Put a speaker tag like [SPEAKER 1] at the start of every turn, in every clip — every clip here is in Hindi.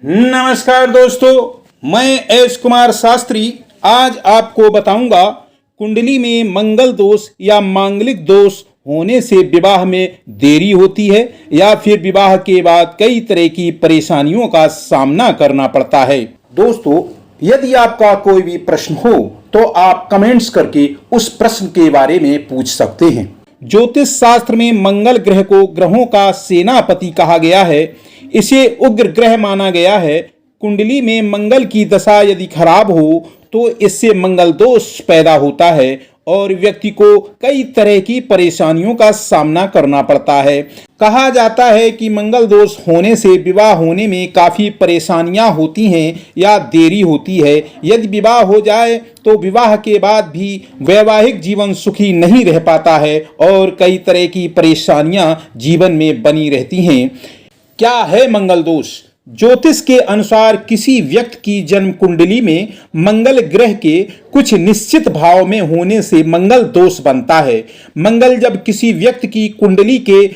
[SPEAKER 1] नमस्कार दोस्तों, मैं एस कुमार शास्त्री आज आपको बताऊंगा कुंडली में मंगल दोष या मांगलिक दोष होने से विवाह में देरी होती है या फिर विवाह के बाद कई तरह की परेशानियों का सामना करना पड़ता है। दोस्तों, यदि आपका कोई भी प्रश्न हो तो आप कमेंट्स करके उस प्रश्न के बारे में पूछ सकते हैं। ज्योतिष शास्त्र में मंगल ग्रह को ग्रहों का सेनापति कहा गया है। इसे उग्र ग्रह माना गया है। कुंडली में मंगल की दशा यदि खराब हो तो इससे मंगल दोष पैदा होता है और व्यक्ति को कई तरह की परेशानियों का सामना करना पड़ता है। कहा जाता है कि मंगल दोष होने से विवाह होने में काफ़ी परेशानियां होती हैं या देरी होती है। यदि विवाह हो जाए तो विवाह के बाद भी वैवाहिक जीवन सुखी नहीं रह पाता है और कई तरह की परेशानियां जीवन में बनी रहती हैं। क्या है मंगल दोष? ज्योतिष के अनुसार किसी व्यक्ति की जन्म कुंडली में मंगल ग्रह के कुछ निश्चित भाव में होने से मंगल दोष बनता है। मंगल जब किसी व्यक्ति की कुंडली के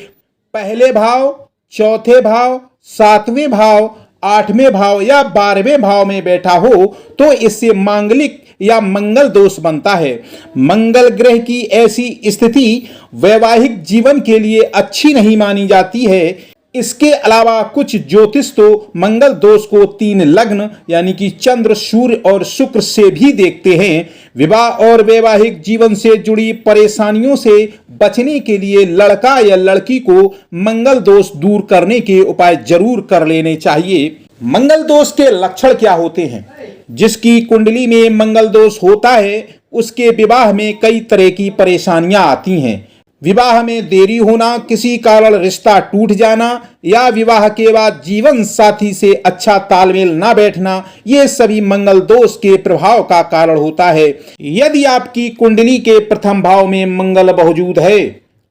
[SPEAKER 1] पहले भाव, चौथे भाव, सातवें भाव, आठवें भाव या 12वें भाव में बैठा हो तो इससे मांगलिक या मंगल दोष बनता है। मंगल ग्रह की ऐसी स्थिति वैवाहिक जीवन के लिए अच्छी नहीं मानी जाती है। इसके अलावा कुछ ज्योतिष तो मंगल दोष को 3 लग्न यानी कि चंद्र, सूर्य और शुक्र से भी देखते हैं। विवाह और वैवाहिक जीवन से जुड़ी परेशानियों से बचने के लिए लड़का या लड़की को मंगल दोष दूर करने के उपाय जरूर कर लेने चाहिए। मंगल दोष के लक्षण क्या होते हैं? जिसकी कुंडली में मंगल दोष होता है उसके विवाह में कई तरह की परेशानियां आती हैं। विवाह में देरी होना, किसी कारण रिश्ता टूट जाना या विवाह के बाद जीवन साथी से अच्छा तालमेल ना बैठना, ये सभी मंगल दोष के प्रभाव का कारण होता है। यदि आपकी कुंडली के प्रथम भाव में मंगल मौजूद है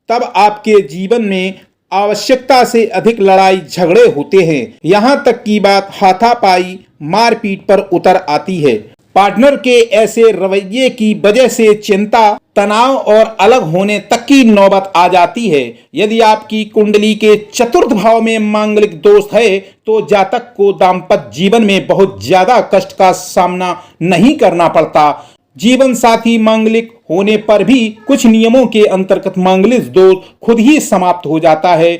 [SPEAKER 1] तब आपके जीवन में आवश्यकता से अधिक लड़ाई झगड़े होते हैं। यहाँ तक की बात हाथापाई, मारपीट पर उतर आती है। पार्टनर के ऐसे रवैये की वजह से चिंता, तनाव और अलग होने तक की नौबत आ जाती है। यदि आपकी कुंडली के चतुर्थ भाव में मांगलिक दोष है तो जातक को दाम्पत्य जीवन में बहुत ज्यादा कष्ट का सामना नहीं करना पड़ता। जीवन साथी मांगलिक होने पर भी कुछ नियमों के अंतर्गत मांगलिक दोष खुद ही समाप्त हो जाता है।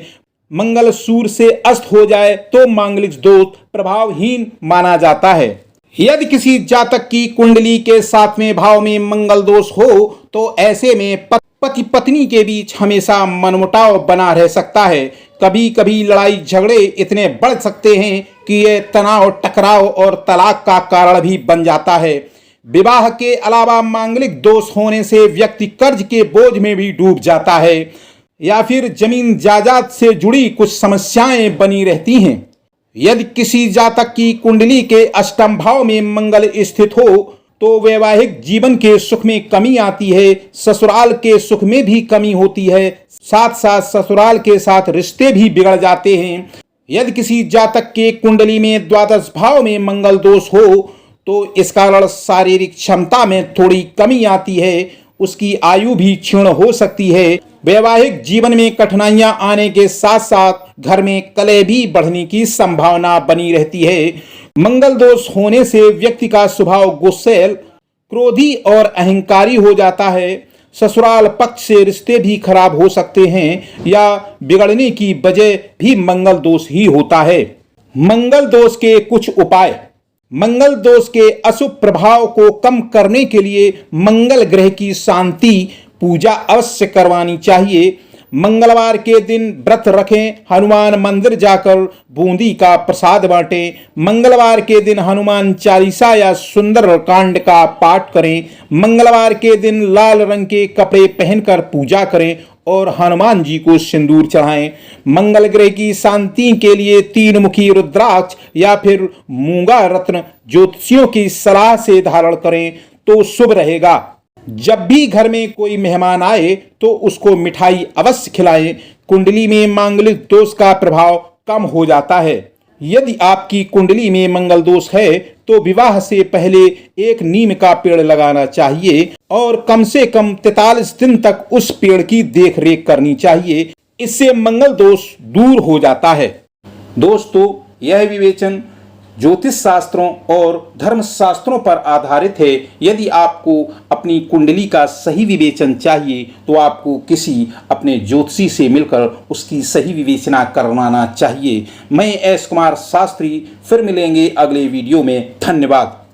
[SPEAKER 1] मंगल सूर्य से अस्त हो जाए तो मांगलिक दोष प्रभावहीन माना जाता है। यदि किसी जातक की कुंडली के 7वें भाव में मंगल दोष हो तो ऐसे में पति पत्नी के बीच हमेशा मनमुटाव बना रह सकता है। कभी कभी लड़ाई झगड़े इतने बढ़ सकते हैं कि ये तनाव, टकराव और तलाक का कारण भी बन जाता है। विवाह के अलावा मांगलिक दोष होने से व्यक्ति कर्ज के बोझ में भी डूब जाता है या फिर जमीन जायदाद से जुड़ी कुछ समस्याएं बनी रहती हैं। यदि किसी जातक की कुंडली के अष्टम भाव में मंगल स्थित हो तो वैवाहिक जीवन के सुख में कमी आती है, ससुराल के सुख में भी कमी होती है, साथ साथ ससुराल के साथ रिश्ते भी बिगड़ जाते हैं। यदि किसी जातक के कुंडली में द्वादश भाव में मंगल दोष हो तो इस कारण शारीरिक क्षमता में थोड़ी कमी आती है, उसकी आयु भी क्षीण हो सकती है। वैवाहिक जीवन में कठिनाइयां आने के साथ साथ घर में कलह भी बढ़ने की संभावना बनी रहती है। मंगल दोष होने से व्यक्ति का स्वभाव गुस्सैल, क्रोधी और अहंकारी हो जाता है। ससुराल पक्ष से रिश्ते भी खराब हो सकते हैं या बिगड़ने की वजह भी मंगल दोष ही होता है। मंगल दोष के कुछ उपाय। मंगल दोष के अशुभ प्रभाव को कम करने के लिए मंगल ग्रह की शांति पूजा अवश्य करवानी चाहिए। मंगलवार के दिन व्रत रखें, हनुमान मंदिर जाकर बूंदी का प्रसाद बांटें। मंगलवार के दिन हनुमान चालीसा या सुंदर कांड का पाठ करें। मंगलवार के दिन लाल रंग के कपड़े पहनकर पूजा करें और हनुमान जी को सिंदूर चढ़ाएं। मंगल ग्रह की शांति के लिए 3 मुखी रुद्राक्ष या फिर मूंगा रत्न ज्योतिषियों की सलाह से धारण करें तो शुभ रहेगा। जब भी घर में कोई मेहमान आए तो उसको मिठाई अवश्य खिलाएं। कुंडली में मांगलिक दोष का प्रभाव कम हो जाता है। यदि आपकी कुंडली में मंगल दोष है तो विवाह से पहले एक नीम का पेड़ लगाना चाहिए और कम से कम 43 दिन तक उस पेड़ की देखरेख करनी चाहिए। इससे मंगल दोष दूर हो जाता है। दोस्तों, यह विवेचन ज्योतिष शास्त्रों और धर्मशास्त्रों पर आधारित है। यदि आपको अपनी कुंडली का सही विवेचन चाहिए तो आपको किसी अपने ज्योतिषी से मिलकर उसकी सही विवेचना करवाना चाहिए। मैं एस कुमार शास्त्री, फिर मिलेंगे अगले वीडियो में। धन्यवाद।